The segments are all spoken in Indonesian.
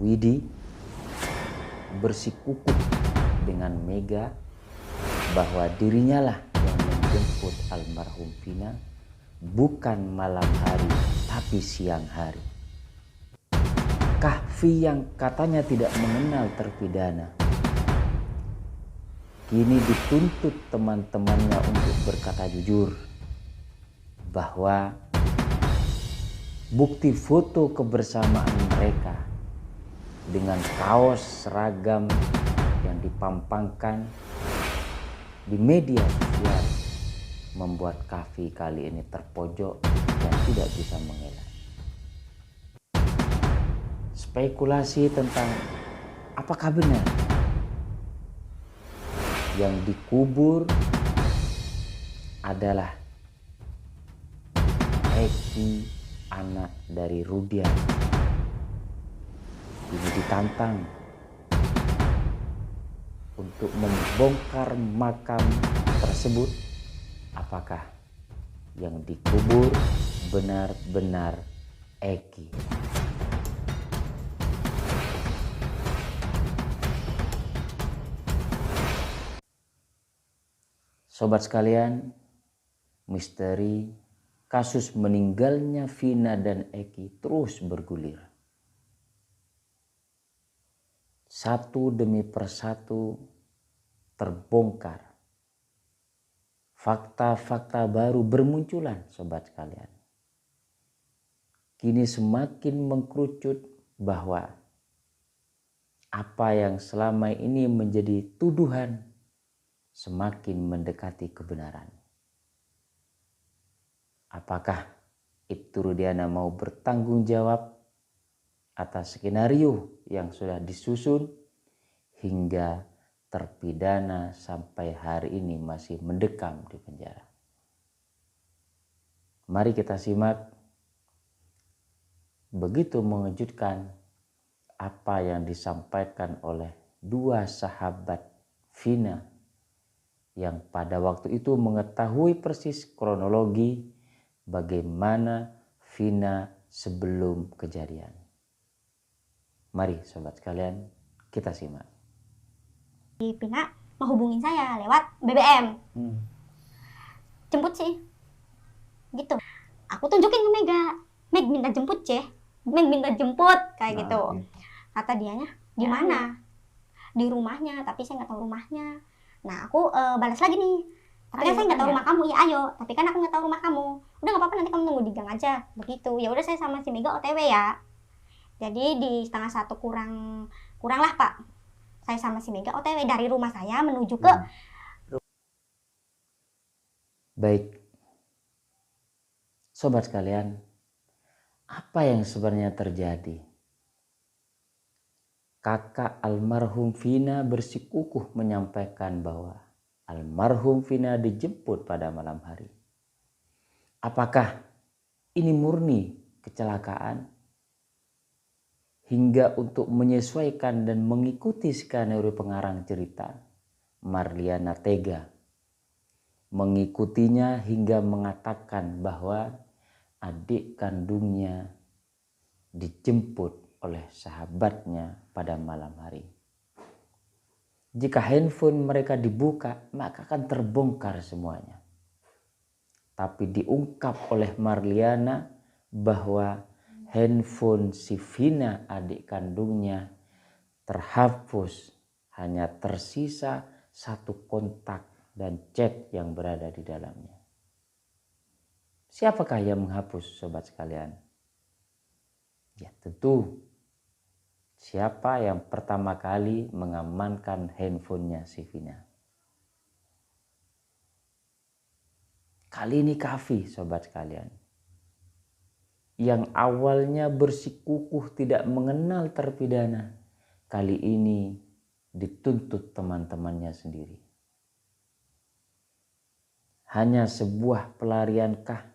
Widi bersikukuh dengan Mega bahwa dirinya lah yang menjemput almarhum Vina bukan malam hari tapi siang hari. Kahfi yang katanya tidak mengenal terpidana kini dituntut teman-temannya untuk berkata jujur bahwa bukti foto kebersamaan mereka dengan kaos seragam yang dipampangkan di media sosial membuat Kahfi kali ini terpojok dan tidak bisa mengelak. Spekulasi tentang apakah benar yang dikubur adalah Eki, anak dari Rudian, ini ditantang untuk membongkar makam tersebut. Apakah yang dikubur benar-benar Eki? Sobat sekalian, misteri kasus meninggalnya Vina dan Eki terus bergulir. Satu demi persatu terbongkar. Fakta-fakta baru bermunculan, sobat sekalian. Kini semakin mengkerucut bahwa apa yang selama ini menjadi tuduhan semakin mendekati kebenaran. Apakah Ibtu Rudiana mau bertanggung jawab atas skenario yang sudah disusun hingga terpidana sampai hari ini masih mendekam di penjara? Mari kita simak begitu mengejutkan apa yang disampaikan oleh dua sahabat Vina yang pada waktu itu mengetahui persis kronologi bagaimana Vina sebelum kejadian. Mari sobat sekalian, kita simak. Vina menghubungin saya lewat BBM. Jemput sih. Gitu. Aku tunjukin ke Mega. Meg minta jemput, Ceh. Meg minta jemput kayak gitu. Kata dianya, "Di mana?" "Di rumahnya, tapi saya nggak tahu rumahnya." Nah, aku balas lagi nih. "Tapi kan saya nggak tahu rumah kamu." "Iya, ayo. Tapi kan aku nggak tahu rumah kamu." "Udah nggak apa-apa, nanti kamu tunggu di gang aja." Begitu. Ya udah, saya sama si Mega OTW ya. Jadi di 12:30 kurang lah, Pak. Saya sama si Mega OTW dari rumah saya menuju ke Baik. Sobat sekalian, apa yang sebenarnya terjadi? Kakak almarhum Vina bersikukuh menyampaikan bahwa almarhum Vina dijemput pada malam hari. Apakah ini murni kecelakaan? Hingga untuk menyesuaikan dan mengikuti skenario pengarang cerita, Marliana tega mengikutinya hingga mengatakan bahwa adik kandungnya dijemput oleh sahabatnya pada malam hari. Jika handphone mereka dibuka, maka akan terbongkar semuanya. Tapi diungkap oleh Marliana bahwa handphone si Vina, adik kandungnya, terhapus. Hanya tersisa satu kontak dan chat yang berada di dalamnya. Siapakah yang menghapus, sobat sekalian? Ya tentu siapa yang pertama kali mengamankan handphonenya si Vina? Kali ini Kahfi, sobat sekalian. Yang awalnya bersikukuh tidak mengenal terpidana, kali ini dituntut teman-temannya sendiri. Hanya sebuah pelariankah?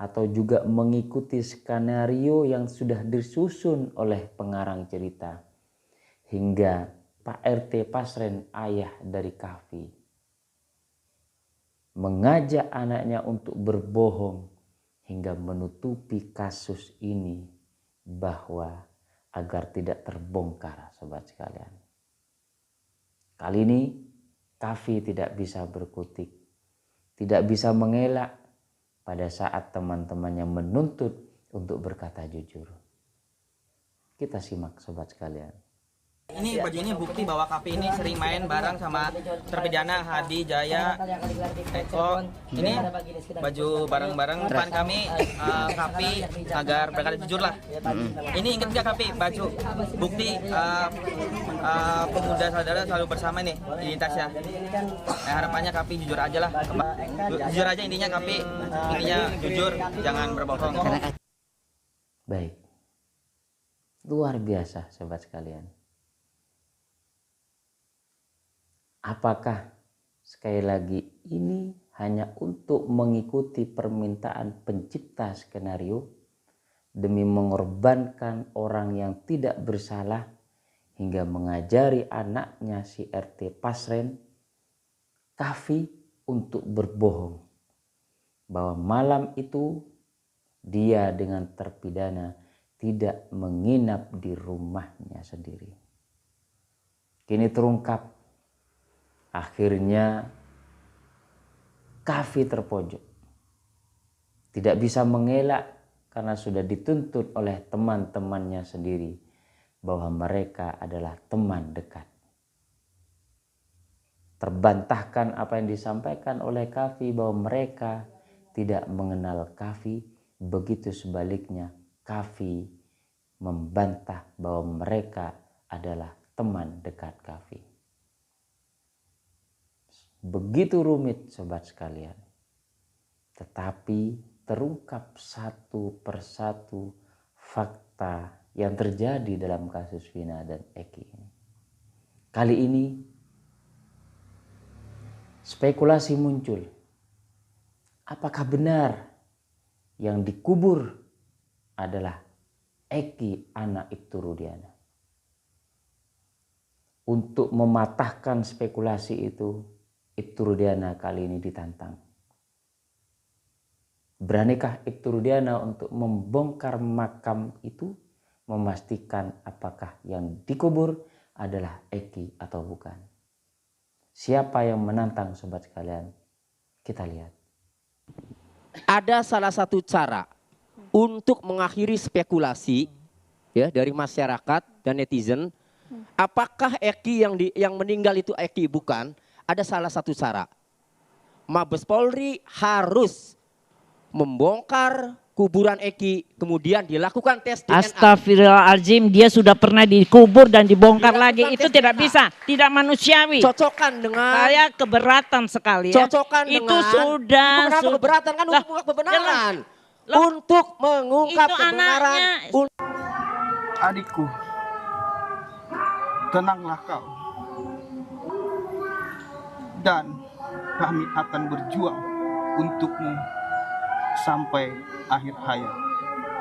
Atau juga mengikuti skenario yang sudah disusun oleh pengarang cerita hingga Pak RT Pasren, ayah dari Kahfi, mengajak anaknya untuk berbohong hingga menutupi kasus ini bahwa agar tidak terbongkar, sobat sekalian. Kali ini Kavi tidak bisa berkutik, tidak bisa mengelak pada saat teman-temannya menuntut untuk berkata jujur. Kita simak, sobat sekalian. Ini baju ini bukti bahwa Kavi ini sering main bareng sama terpidana Hadi, Jaya, Eko. Ini baju bareng-bareng depan kami, Kavi agar berkata jujur lah. Ini ingat nggak Kavi, baju bukti pemuda saudara selalu bersama nih identitasnya. Nah, harapannya Kavi jujur aja lah. Jujur aja intinya Kavi, intinya jujur, jangan berbohong. Baik, luar biasa sobat sekalian. Apakah sekali lagi ini hanya untuk mengikuti permintaan pencipta skenario demi mengorbankan orang yang tidak bersalah hingga mengajari anaknya si RT Pasren, Kavi, untuk berbohong bahwa malam itu dia dengan terpidana tidak menginap di rumahnya sendiri. Kini terungkap, akhirnya Kavi terpojok. Tidak bisa mengelak karena sudah dituntut oleh teman-temannya sendiri bahwa mereka adalah teman dekat. Terbantahkan apa yang disampaikan oleh Kavi bahwa mereka tidak mengenal Kavi, begitu sebaliknya Kavi membantah bahwa mereka adalah teman dekat Kavi. Begitu rumit sobat sekalian. Tetapi terungkap satu persatu fakta yang terjadi dalam kasus Vina dan Eki ini. Kali ini spekulasi muncul. Apakah benar yang dikubur adalah Eki anak Ibtu Rudiana? Untuk mematahkan spekulasi itu, Ibtu Rudiana kali ini ditantang. Beranikah Ibtu Rudiana untuk membongkar makam itu, memastikan apakah yang dikubur adalah Eki atau bukan? Siapa yang menantang sobat sekalian? Kita lihat. Ada salah satu cara untuk mengakhiri spekulasi ya dari masyarakat dan netizen. Apakah Eki yang meninggal itu Eki bukan? Ada salah satu cara. Mabes Polri harus membongkar kuburan Eki, kemudian dilakukan tes DNA. Astagfirullahaladzim, dia sudah pernah dikubur dan dibongkar lagi. Itu tidak bisa, tidak manusiawi. Cocokkan dengan. Saya keberatan sekali ya. Cocokkan itu dengan. Sudah. Kenapa keberatan kan untuk mengungkap kebenaran? Untuk mengungkap itu kebenaran. Adikku, tenanglah kau. Dan kami akan berjuang untukmu sampai akhir hayat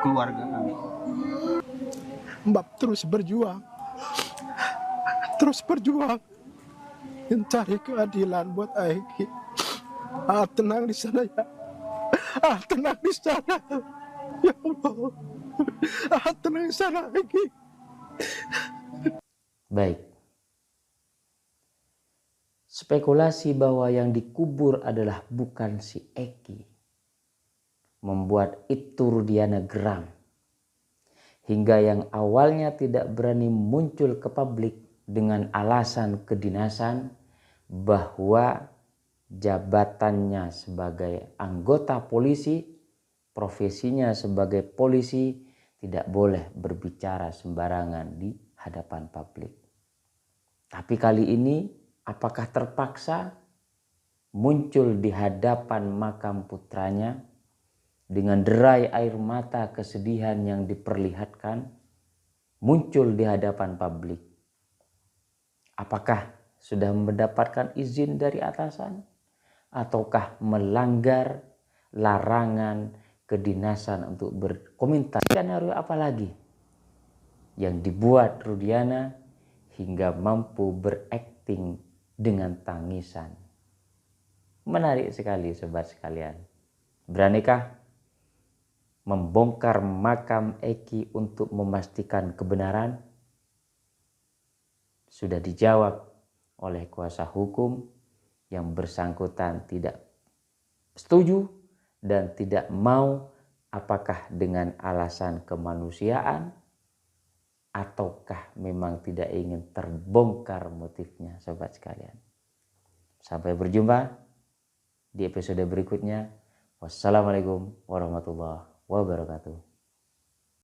keluarga kami. Mbak terus berjuang mencari keadilan buat Eki. Tenang di sana ya, tenang di sana ya Allah, tenang di sana Eki. Baik. Spekulasi bahwa yang dikubur adalah bukan si Eki membuat Ibtu Rudiana geram. Hingga yang awalnya tidak berani muncul ke publik dengan alasan kedinasan bahwa jabatannya sebagai anggota polisi, profesinya sebagai polisi, tidak boleh berbicara sembarangan di hadapan publik. Tapi kali ini apakah terpaksa muncul di hadapan makam putranya dengan derai air mata kesedihan yang diperlihatkan, muncul di hadapan publik? Apakah sudah mendapatkan izin dari atasan ataukah melanggar larangan kedinasan untuk berkomentar? Skenario apa lagi yang dibuat Rudiana hingga mampu berakting dengan tangisan? Menarik sekali sobat sekalian. Beranikah membongkar makam Eki untuk memastikan kebenaran? Sudah dijawab oleh kuasa hukum, yang bersangkutan tidak setuju dan tidak mau, apakah dengan alasan kemanusiaan ataukah memang tidak ingin terbongkar motifnya, sobat sekalian. Sampai berjumpa di episode berikutnya. Wassalamualaikum warahmatullahi wabarakatuh.